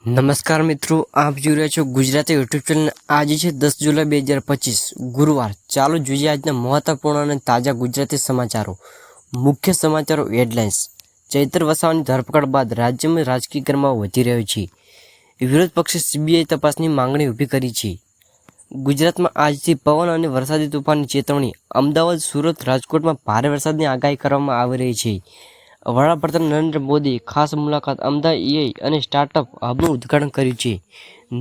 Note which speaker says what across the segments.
Speaker 1: નમસ્કાર મિત્રો, આપ જોઈ રહ્યા છો ગુજરાતી યુટ્યુબ ચેનલ। આજે છે 10 જુલાઈ 2025 ગુરુવાર। ચાલો જોઈએ આજના મહત્વપૂર્ણ અને તાજા ગુજરાતી સમાચારો। મુખ્ય સમાચારો હેડલાઇન્સ। ચૈતર વસાવાની ધરપકડ બાદ રાજ્યમાં રાજકીય ગરમાવો વધી રહ્યો છે। વિરોધ પક્ષે સીબીઆઈ તપાસની માંગણી ઊભી કરી છે। ગુજરાતમાં આજથી પવન અને વરસાદી તોફાનની ચેતવણી। અમદાવાદ, સુરત, રાજકોટમાં ભારે વરસાદની આગાહી કરવામાં આવી રહી છે। વડાપ્રધાન નરેન્દ્ર મોદીએ ખાસ મુલાકાત અમદાવાદ એઆઈ અને સ્ટાર્ટઅપ હબનું ઉદ્ઘાટન કર્યું છે।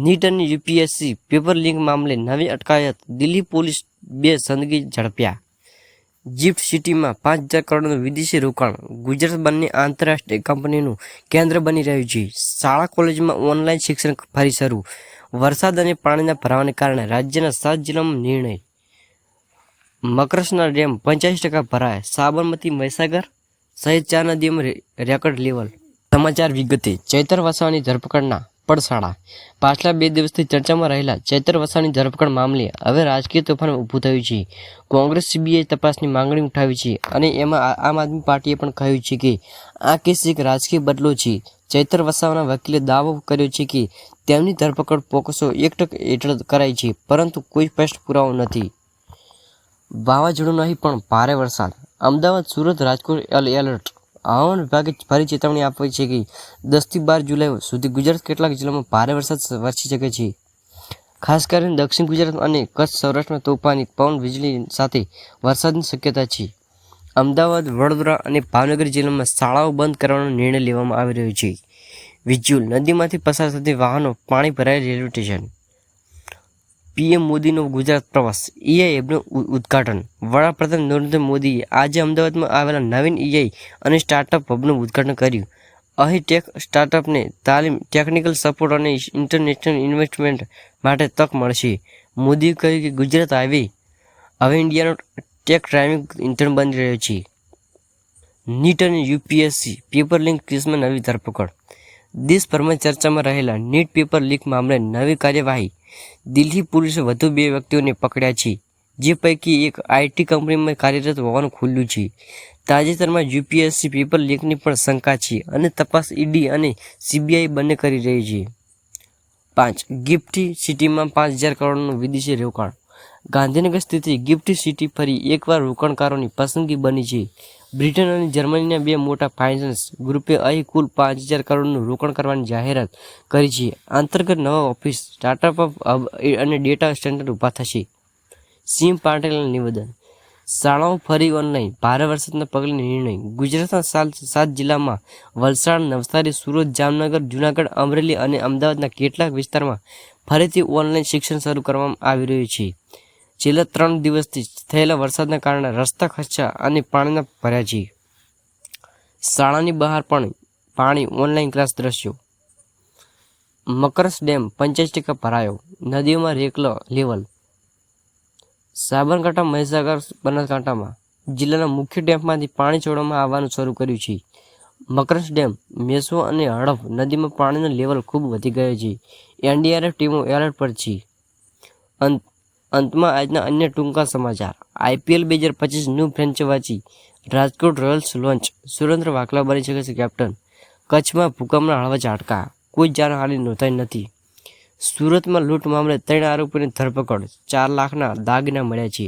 Speaker 1: નીટ અને યુપીએસસી પેપર લીક મામલે નવી અટકાયત। દિલ્હી પોલીસ 2 સંદગી ઝડપ્યા। ગિફ્ટ સિટીમાં 5,000 કરોડનું વિદેશી રોકાણ। ગુજરાત બંને આંતરરાષ્ટ્રીય કંપનીનું કેન્દ્ર બની રહ્યું છે। શાળા કોલેજમાં ઓનલાઈન શિક્ષણ ફરી શરૂ। વરસાદ અને પાણીના ભરાવાને કારણે રાજ્યના 7 જિલ્લામાં નિર્ણય। મકરસના ડેમ 85% ભરાયા। સાબરમતી, મહીસાગર સહિત 4 નદીઓમાં રેકોર્ડ લેવલ। સમાચાર વિગતે। ચૈતર વસાવાની ધરપકડના પડસાળા। પાછલા 2 દિવસથી ચર્ચામાં રહેલા ચૈતર વસાવાની ધરપકડ મામલે હવે રાજકીય તોફાન ઊભું થયું છે। કોંગ્રેસ સીબીઆઈ તપાસની માંગણી ઉઠાવી છે અને એમાં આમ આદમી પાર્ટીએ પણ કહ્યું છે કે આ કેસ એક રાજકીય બદલો છે। ચૈતર વસાવાના વકીલે દાવો કર્યો છે કે તેમની ધરપકડ પોક્સો એક્ટ હેઠળ કરાઈ છે, પરંતુ કોઈ સ્પષ્ટ પુરાવો નથી। વાવાઝોડું નહીં પણ ભારે વરસાદ। અમદાવાદ, સુરત, રાજકોટ એલર્ટ। હવામાન વિભાગે ફરી ચેતવણી આપી છે કે 10 થી 12 જુલાઈ સુધી ગુજરાત કેટલાક જિલ્લામાં ભારે વરસાદ વરસી શકે છે। ખાસ કરીને દક્ષિણ ગુજરાત અને કચ્છ સૌરાષ્ટ્રમાં તોફાની પવન, વીજળી સાથે વરસાદની શક્યતા છે। અમદાવાદ, વડોદરા અને ભાવનગર જિલ્લામાં શાળાઓ બંધ કરવાનો નિર્ણય લેવામાં આવી રહ્યો છે। વિઝ્યુઅલ। નદીમાંથી પસાર થતી વાહનો, પાણી ભરાયેલ રેલવે સ્ટેશન। પીએમ મોદીનો ગુજરાત પ્રવાસ। એઆઈ હબનું ઉદ્ઘાટન। વડાપ્રધાન નરેન્દ્ર મોદીએ આજે અમદાવાદમાં આવેલા નવીન એઆઈ અને સ્ટાર્ટઅપ હબનું ઉદ્ઘાટન કર્યું। અહીં ટેક સ્ટાર્ટઅપને તાલીમ, ટેકનિકલ સપોર્ટ અને ઇન્ટરનેશનલ ઇન્વેસ્ટમેન્ટ માટે તક મળશે। મોદીએ કહ્યું કે ગુજરાત હવે ઇન્ડિયાનો ટેક ડ્રાઇવિંગ ઇન્જન બની રહ્યો છે। નીટ અને યુપીએસસી પેપર લીક કેસમાં નવી ધરપકડ। દેશભરમાં ચર્ચામાં રહેલા નીટ પેપર લીક મામલે નવી કાર્યવાહી। દિલ્હી પોલીસે વધુ 2 વ્યક્તિઓને પકડ્યા છે, જે પૈકી એક આઈટી કંપનીમાં કાર્યરત હોવાનું ખુલ્યું છે। તાજેતરમાં યુપીએસસી પેપર લીકની પણ શંકા છે અને તપાસ ઈડી અને સીબીઆઈ બંને કરી રહી છે। 5. ગિફ્ટ સિટીમાં 5,000 કરોડનું વિદેશી રોકાણ। ગાંધીનગર સ્થિત ગિફ્ટ સિટી ફરી એકવાર રોકાણકારોની પસંદગી બની છે। બ્રિટન અને જર્મનીના 2 મોટા ફાઇનાન્સ ગ્રુપે અહીં કુલ 5,000 કરોડનું રોકાણ કરવાની જાહેરાત કરી છે। અંતર્ગત નવા ઓફિસ, સ્ટાર્ટઅપ હબ અને ડેટા સેન્ટર ઊભા થશે। સીએમ પાટીલનું નિવેદન। શાળાઓ ફરી ઓનલાઈન, ભારે વરસાદના પગલે નિર્ણય। ગુજરાતના 7 જિલ્લામાં વલસાડ, નવસારી, સુરત, જામનગર, જૂનાગઢ, અમરેલી અને અમદાવાદના કેટલાક વિસ્તારમાં ફરીથી ઓનલાઈન શિક્ષણ શરૂ કરવામાં આવી રહ્યું છે। છેલ્લા 3 દિવસથી થયેલા વરસાદના કારણે રસ્તા ખસ્યા અને પાણીના ભર્યા છે। શાળાની બહાર પણ પાણી, ઓનલાઈન ક્લાસ દ્રશ્યો। મકરસ ડેમ 85% ભરાયો, નદીઓમાં રેકોર્ડ લેવલ। સાબરકાંઠા, મહીસાગર, બનાસકાંઠામાં જિલ્લાના મુખ્ય ડેમમાંથી પાણી છોડવામાં આવવાનું શરૂ કર્યું છે। મકરસ ડેમ, મેશ્વો અને હડફ નદીમાં પાણીનો લેવલ ખૂબ વધી ગયો છે। એનડીઆરએફ ટીમો એલર્ટ પર છે। અંતમાં આજના અન્ય ટૂંકા સમાચાર। IPL 2025 new franchise Rajkot Royals launch. Surendra Vaghela બની શકે છે કેપ્ટન। કચ્છમાં ભૂકંપના હળવા ઝાટકા, કોઈ જાનહાનિ નોંધાઈ નથી। સુરતમાં લૂંટ મામલે 3 આરોપીની ધરપકડ, 4 લાખના દાગીના મળ્યા છે।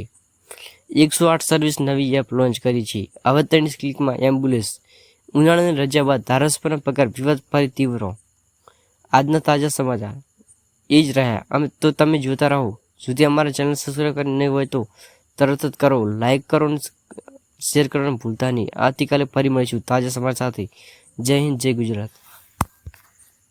Speaker 1: 108 સર્વિસ નવી એપ લોન્ચ કરી છે। હવે 3 ક્લિકમાં એમ્બ્યુલન્સ। ઉનાળાની રજા બાદ ધારાસભ્યના પગાર વિવાદ ફરી તીવ્ર। આજના તાજા સમાચાર એ જ રહ્યા તો તમે જોતા રહો। સુધી અમારા ચેનલ સબસ્ક્રાઈબ કરી નહીં હોય તો તરત જ કરો, લાઈક કરો અને શેર કરવાનું ભૂલતા નહીં। આવતીકાલે ફરી મળીશું તાજા સમાચાર સાથે। જય હિન્દ, જય ગુજરાત।